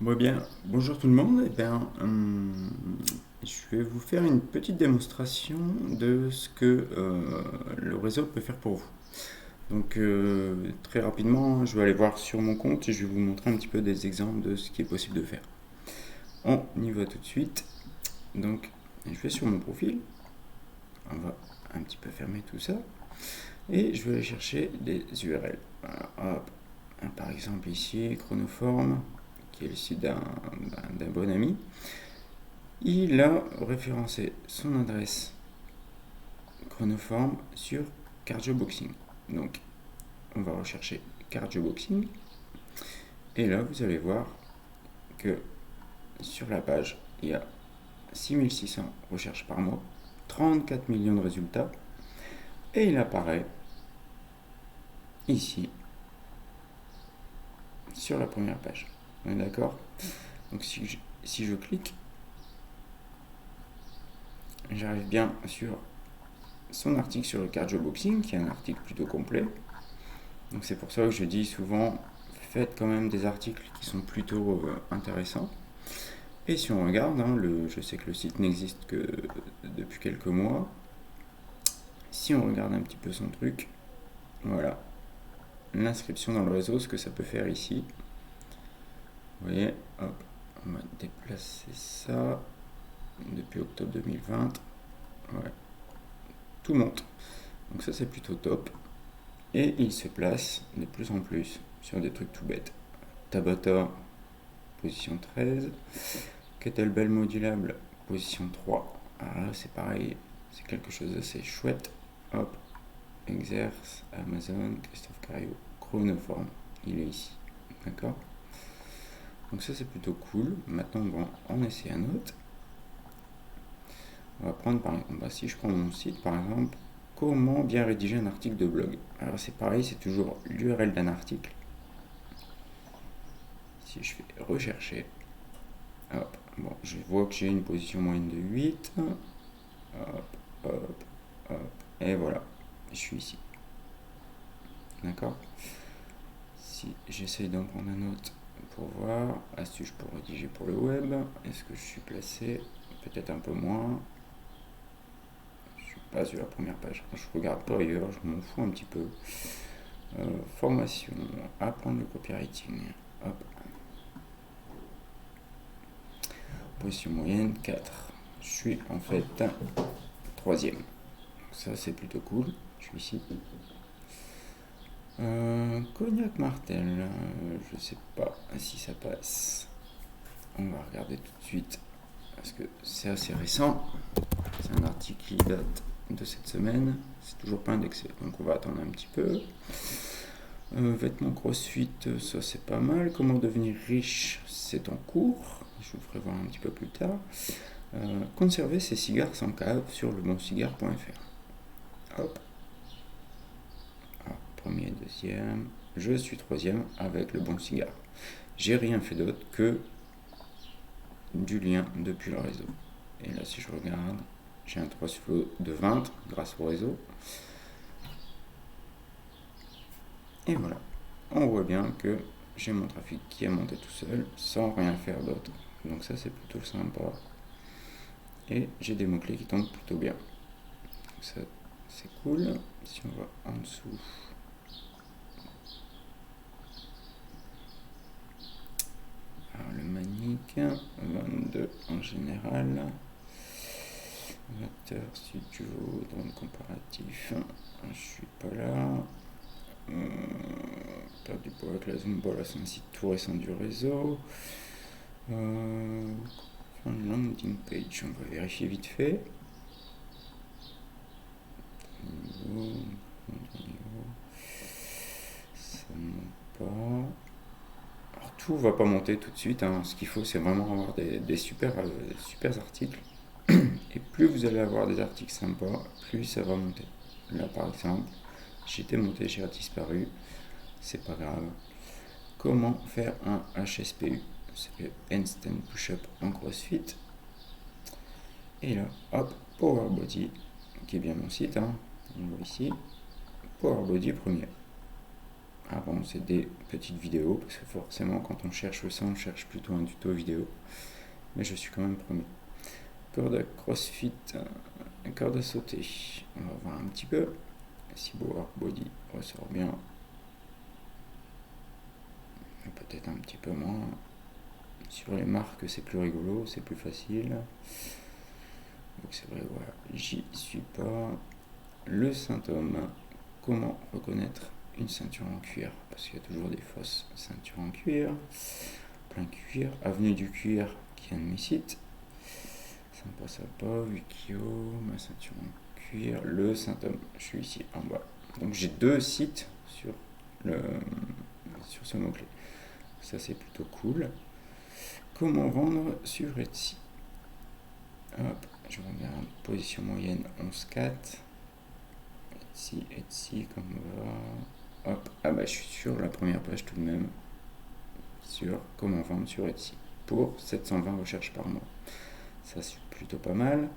Bon, bien, bonjour tout le monde. Je vais vous faire une petite démonstration de ce que le réseau peut faire pour vous. Très rapidement, je vais aller voir sur mon compte et je vais vous montrer un petit peu des exemples de ce qui est possible de faire. On y va tout de suite. Donc, je vais sur mon profil. On va un petit peu fermer tout ça. Et je vais aller chercher des URL. Voilà, hop. Par exemple, ici, Chronoform, qui est le site d'un bon ami. Il a référencé son adresse Chronoform sur Cardioboxing. Donc, on va rechercher Cardioboxing. Et là, vous allez voir que sur la page, il y a 6600 recherches par mois, 34 millions de résultats. Et il apparaît ici, sur la première page. On est d'accord? Donc, si je clique, j'arrive bien sur son article sur le Cardioboxing, qui est un article plutôt complet. Donc c'est pour ça que je dis souvent, faites quand même des articles qui sont plutôt intéressants. Et si on regarde, je sais que le site n'existe que depuis quelques mois. Si on regarde un petit peu son truc, voilà, l'inscription dans le réseau, ce que ça peut faire ici. Vous voyez, hop, on va déplacer ça depuis octobre 2020. Ouais, tout monte. Donc ça c'est plutôt top. Et il se place de plus en plus sur des trucs tout bêtes. Tabata, position 13. Kettlebell modulable, position 3. Alors là, c'est pareil, c'est quelque chose d'assez chouette. Hop, exerce, Amazon, Christophe Cario, chronoforme, il est ici. D'accord? Donc ça, c'est plutôt cool. Maintenant, on va en essayer un autre. On va prendre par exemple, si je prends mon site par exemple, comment bien rédiger un article de blog. Alors c'est pareil, c'est toujours l'URL d'un article. Si je fais rechercher, hop, bon, je vois que j'ai une position moyenne de 8. Hop, hop, hop, et voilà, je suis ici. D'accord? Si j'essaye d'en prendre un autre pour voir, astuce pour rédiger pour le web, est-ce que je suis placé? Peut-être un peu moins. Je suis pas sur la première page. Je regarde pas ailleurs, je m'en fous un petit peu. Formation, apprendre le copywriting. Hop. Position moyenne 4. Je suis en fait troisième. Ça c'est plutôt cool. Je suis ici. Cognac Martel, je sais pas si ça passe. On va regarder tout de suite parce que c'est assez récent. C'est un article qui date de cette semaine. C'est toujours pas indexé, donc on va attendre un petit peu. Vêtements CrossFit, ça c'est pas mal. Comment devenir riche, c'est en cours. Je vous ferai voir un petit peu plus tard. Conserver ses cigares sans cave sur lebonCigare.fr. Hop. Alors, premier, deuxième. Je suis troisième avec le bon cigare. J'ai rien fait d'autre que du lien depuis le réseau. Et là, si je regarde, j'ai un 3 flow de 20 grâce au réseau. Et voilà, on voit bien que j'ai mon trafic qui a monté tout seul sans rien faire d'autre. Donc ça, c'est plutôt sympa. Et j'ai des mots-clés qui tombent plutôt bien. Donc ça, c'est cool. Si on va en dessous, alors le manique, 22 en général. Acteur, studio, drone comparatif, je suis pas là. Perdre du poids avec la Zumba, là c'est un site tout récent du réseau. Landing page, on va vérifier vite fait. Ça ne monte pas. Alors tout va pas monter tout de suite, hein. Ce qu'il faut c'est vraiment avoir des super articles. Et plus vous allez avoir des articles sympas, plus ça va monter. Là par exemple, j'étais monté, j'ai disparu, c'est pas grave. Comment faire un HSPU? C'est le Handstand Push-Up en CrossFit. Et là, hop, Power Body, qui est bien mon site, hein. On voit ici, Power Body premier. Avant, c'est des petites vidéos, parce que forcément, quand on cherche ça, on cherche plutôt un tuto vidéo. Mais je suis quand même premier. Peur de CrossFit, corde à sauter. On va voir un petit peu si Work Body ressort bien. Peut-être un petit peu moins. Sur les marques, c'est plus rigolo, c'est plus facile. Donc c'est vrai, voilà, j'y suis pas. Le symptôme, comment reconnaître une ceinture en cuir? Parce qu'il y a toujours des fausses ceintures en cuir. Plein cuir, avenue du cuir, qui est un de mes sites. Sympa, sympa, Wikio, ma ceinture en cuir, le symptôme, je suis ici en bas. Donc j'ai 2 sites sur ce mot-clé. Ça c'est plutôt cool. Comment vendre sur Etsy? Hop, je regarde, position moyenne 11,4. Etsy, comme on va. Hop, ah bah je suis sur la première page tout de même. Sur comment vendre sur Etsy. Pour 720 recherches par mois. Ça c'est plutôt pas mal.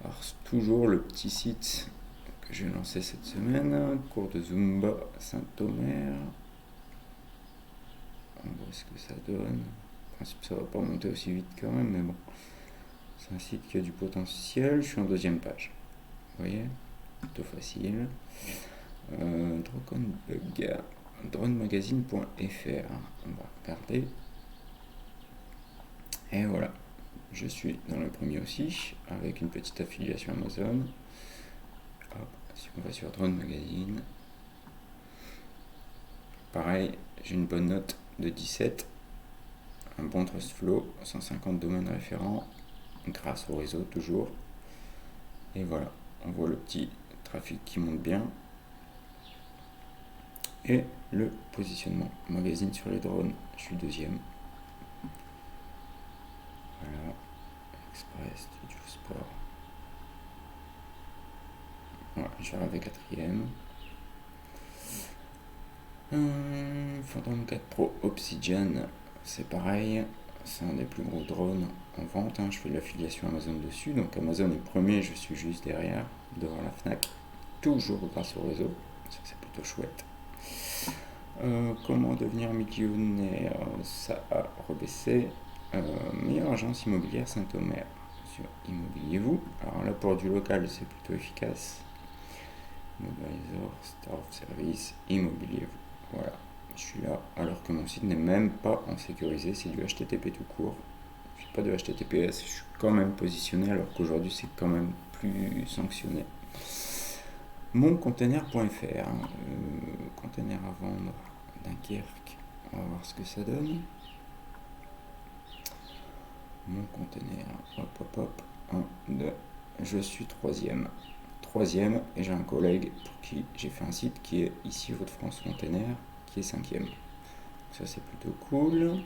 Alors toujours le petit site que j'ai lancé cette semaine, cours de Zumba Saint-Omer. On voit ce que ça donne. En principe ça va pas monter aussi vite quand même, mais bon. C'est un site qui a du potentiel. Je suis en 2e page. Vous voyez, plutôt facile. Dronemagazine.fr. On va regarder. Et voilà. Je suis dans le premier aussi, avec une petite affiliation Amazon. Hop, si on va sur Drone Magazine. Pareil, j'ai une bonne note de 17. Un bon trust flow, 150 domaines référents, grâce au réseau toujours. Et voilà, on voit le petit trafic qui monte bien. Et le positionnement. Magazine sur les drones, je suis 2e. Voilà. Express, Studio Sport. Voilà, je vais arriver 4e. Phantom 4 Pro Obsidian, c'est pareil. C'est un des plus gros drones en vente. Je fais de l'affiliation Amazon dessus. Donc Amazon est premier, je suis juste derrière, devant la Fnac. Toujours grâce au réseau. Ça, c'est plutôt chouette. Comment devenir millionnaire? Ça a rebaissé. Meilleure agence immobilière Saint-Omer sur Immobiliez-vous. Alors là pour du local c'est plutôt efficace. Mobilisor, Star of Service, Immobiliez-vous. Voilà, je suis là alors que mon site n'est même pas en sécurisé, c'est du HTTP tout court. Je suis pas de HTTPS, je suis quand même positionné alors qu'aujourd'hui c'est quand même plus sanctionné. Moncontainer.fr, container à vendre Dunkerque, on va voir ce que ça donne. Mon container, hop, 1, 2, je suis 3e, et j'ai un collègue pour qui j'ai fait un site qui est ici Hauts-de-France Container, qui est 5e. Ça c'est plutôt cool.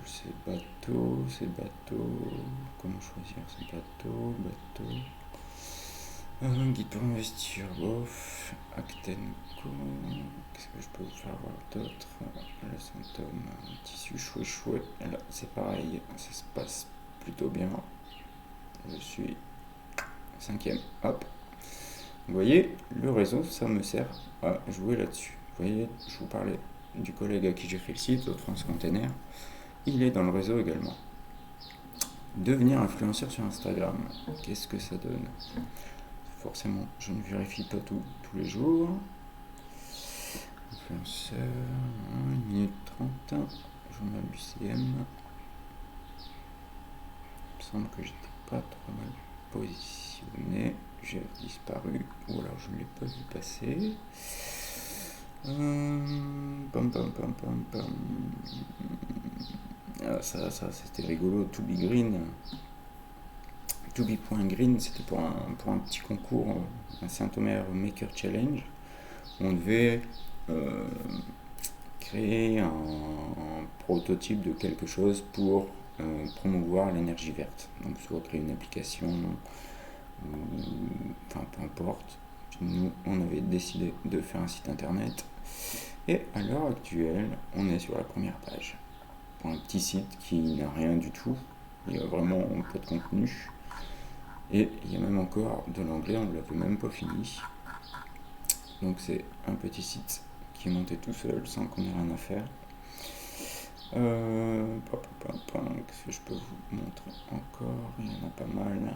C'est bateau, comment choisir ces bateaux, guide pour investir, bof, Actenco, qu'est-ce que je peux vous faire voir d'autre? Le symptôme, tissu chouet, là c'est pareil, ça se passe plutôt bien, je suis 5e, hop. Vous voyez, le réseau, ça me sert à jouer là-dessus. Vous voyez, je vous parlais du collègue à qui j'ai fait le site, Hauts-de-France Container, il est dans le réseau également. Devenir influenceur sur Instagram, qu'est-ce que ça donne? Forcément, je ne vérifie pas tous les jours. Influenceur, 1 minute 30, journal UCM. Il me semble que j'étais pas trop mal positionné. J'ai disparu, ou alors je ne l'ai pas vu passer. Ah, ça c'était rigolo, To Be Green. To-be.green, c'était pour un petit concours, un Saint-Omer Maker Challenge. On devait créer un prototype de quelque chose pour promouvoir l'énergie verte. Donc soit créer une application, enfin peu importe. Nous, on avait décidé de faire un site internet. Et à l'heure actuelle, on est sur la première page. Pour un petit site qui n'a rien du tout. Il y a vraiment peu de contenu. Et il y a même encore de l'anglais, on ne l'avait même pas fini. Donc c'est un petit site qui est monté tout seul sans qu'on ait rien à faire. Qu'est-ce que je peux vous montrer encore? Il y en a pas mal.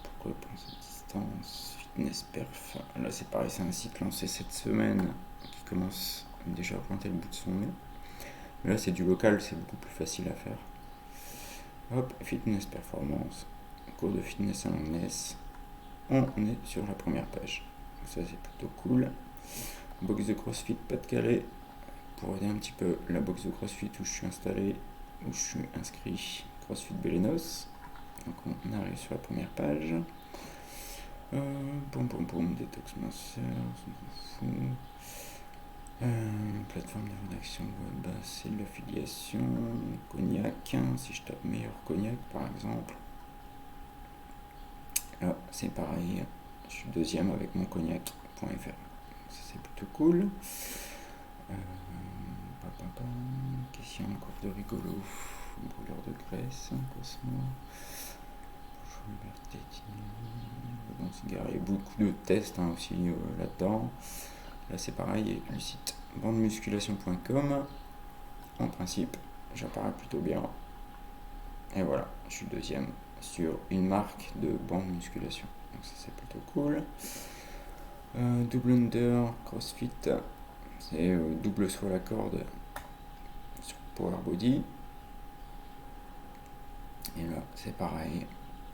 Pourquoi penser distance, fitness perf. Là c'est pareil, c'est un site lancé cette semaine qui commence déjà à pointer le bout de son nez. Mais là c'est du local, c'est beaucoup plus facile à faire. Hop, fitness performance, cours de fitness and wellness. On est sur la première page. Ça c'est plutôt cool. Box de CrossFit Pas-de-Calais. Pour aider un petit peu la box de CrossFit où je suis installé, où je suis inscrit, CrossFit Bélénos. Donc on arrive sur la première page. Détox Master, on s'en fout. Plateforme de rédaction web, c'est de l'affiliation. Cognac, si je tape meilleur cognac par exemple. Là c'est pareil, je suis deuxième avec mon cognac.fr. Ça c'est plutôt cool. Qu'est-ce qu'il y a encore de rigolo? Brûleur de graisse, Cosmo. Bon, il y a beaucoup de tests aussi là-dedans. Là c'est pareil, le site bandemusculation.com. En principe, j'apparais plutôt bien. Et voilà, je suis deuxième sur une marque de bande musculation. Donc ça c'est plutôt cool. Double under, CrossFit, c'est double soit la corde sur Power Body. Et là c'est pareil.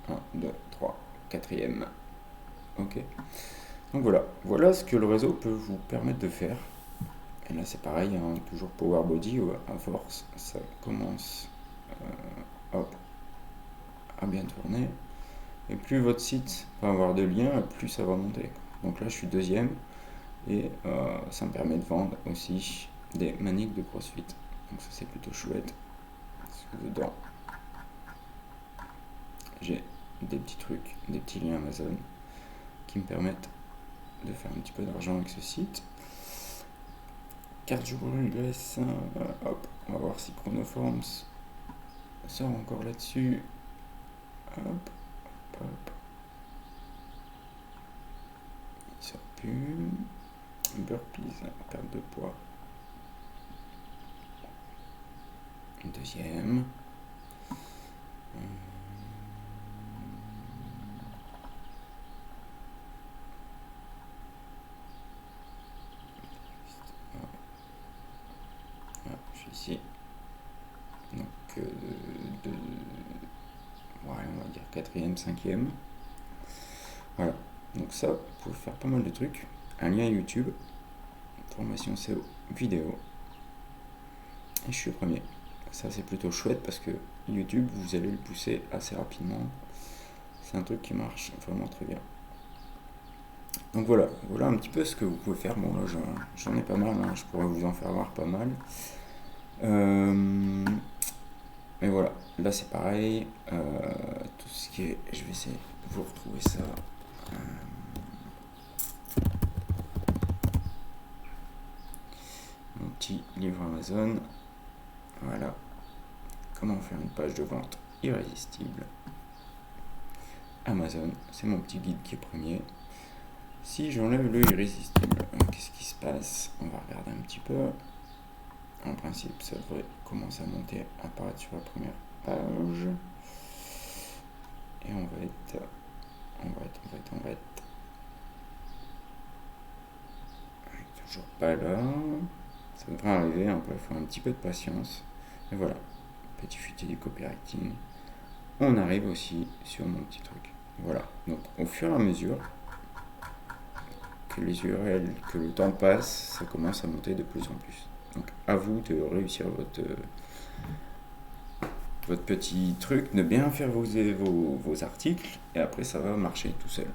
1, 2, 3, 4e. Ok. Donc voilà ce que le réseau peut vous permettre de faire. Et là c'est pareil, toujours Power Body, à force ça commence à bien tourner. Et plus votre site va avoir de liens, plus ça va monter. Donc là je suis deuxième et ça me permet de vendre aussi des maniques de CrossFit. Donc ça c'est plutôt chouette. Parce que dedans j'ai des petits trucs, des petits liens Amazon qui me permettent de faire un petit peu d'argent avec ce site. Cardio Graisse, hop, on va voir si Chronoforms sort encore là-dessus. Hop. Il sort plus. Burpees, perte de poids. Deuxième. Je suis ici. Donc, on va dire 4e, 5e. Voilà. Donc ça, vous pouvez faire pas mal de trucs. Un lien YouTube, formation SEO vidéo. Et je suis premier. Ça c'est plutôt chouette parce que YouTube, vous allez le pousser assez rapidement. C'est un truc qui marche vraiment très bien. Donc voilà un petit peu ce que vous pouvez faire. Bon là j'en ai pas mal, je pourrais vous en faire voir pas mal. Mais voilà, là c'est pareil. Tout ce qui est. Je vais essayer de vous retrouver ça. Mon petit livre Amazon. Voilà. Comment faire une page de vente irrésistible. Amazon, c'est mon petit guide qui est premier. Si j'enlève le irrésistible, qu'est-ce qui se passe? On va regarder un petit peu. En principe, ça devrait commencer à monter, apparaître sur la première page. Et on va être toujours pas là. Ça devrait arriver, après il faut un petit peu de patience. Et voilà, petit futé du copywriting. On arrive aussi sur mon petit truc. Voilà, donc au fur et à mesure que les URL, que le temps passe, ça commence à monter de plus en plus. Donc à vous de réussir votre petit truc, de bien faire vos articles, et après ça va marcher tout seul.